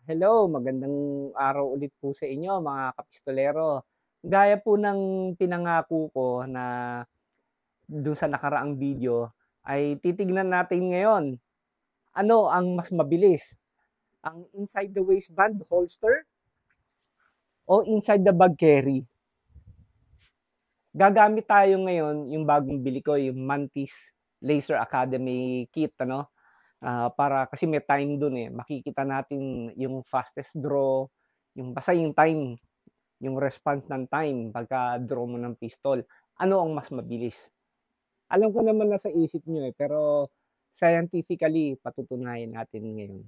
Hello, magandang araw ulit po sa inyo mga kapistolero. Gaya po ng pinangako ko na dun sa nakaraang video ay titignan natin ngayon, ano ang mas mabilis, ang inside the waistband holster o inside the bag carry? Gagamit tayo ngayon yung bagong bili ko, yung Mantis Laser Academy kit ano. Para kasi may time dun, makikita natin yung fastest draw, yung basta yung time. Yung response ng time pagka-draw mo ng pistol, ano ang mas mabilis? Alam ko naman nasa isip niyo, pero scientifically patutunayan natin ngayon.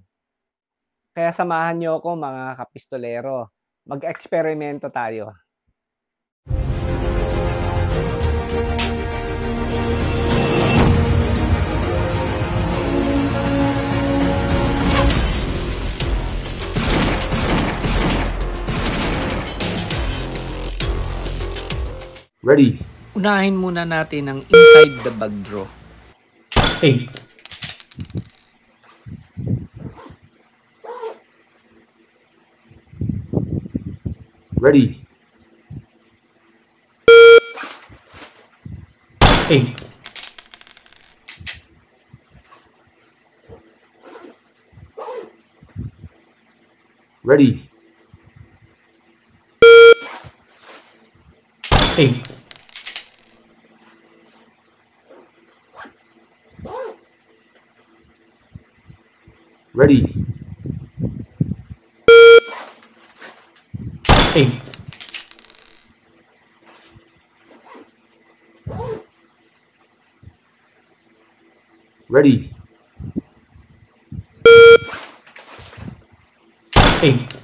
Kaya samahan niyo ako mga kapistolero, mag-eksperimento tayo. Ready. Unahin muna natin ang inside the bag draw. 8. Ready. 8. Ready. 8. Ready. 8. Ready. 8.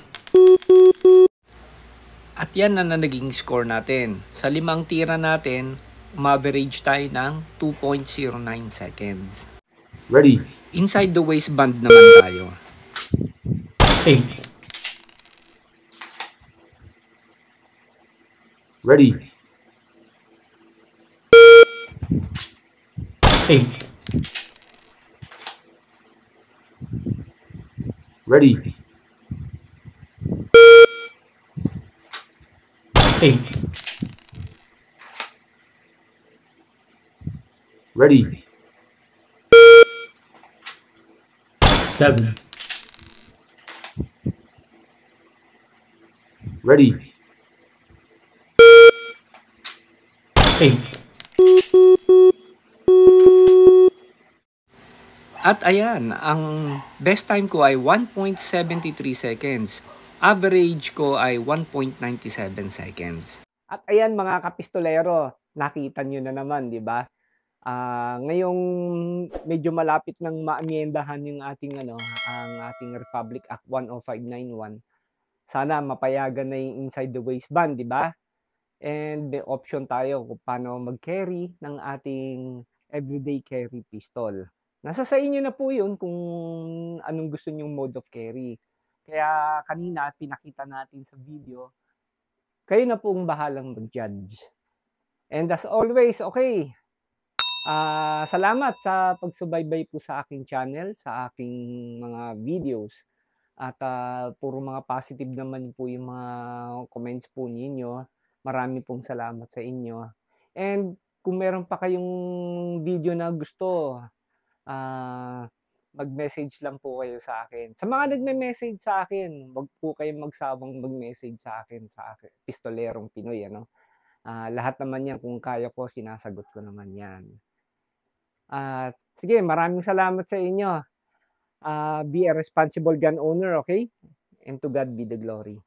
At yan na naging score natin. Sa 5 tira natin, umaverage tayo ng 2.09 seconds. Ready. Inside the waistband naman tayo. 8. Ready. 8. Ready. 8. Ready. 7. Ready. 8. At ayan, ang best time ko ay 1.73 seconds. Average ko ay 1.97 seconds. At ayan mga kapistolero, nakita nyo na naman, di ba? Ngayong medyo malapit nang maamyendahan yung ating ang ating Republic Act 10591. Sana mapayagan na yung inside the waistband, di ba? And may option tayo kung paano mag-carry ng ating everyday carry pistol. Nasa sa inyo na po yun kung anong gusto nyong mode of carry. Kaya kanina pinakita natin sa video, kayo na pong bahalang mag-judge. And as always, okay, salamat sa pagsubaybay po sa aking channel, sa aking mga videos. At puro mga positive naman po yung mga comments po ninyo. Marami pong salamat sa inyo. And kung meron pa kayong video na gusto, mag-message lang po kayo sa akin. Sa mga nagme-message sa akin, wag po kayong magsawang mag-message sa akin, Pistolerong Pinoy, ano? Lahat naman yan, kung kaya ko, sinasagot ko naman yan. Sige, maraming salamat sa inyo. Be a responsible gun owner, okay? And to God be the glory.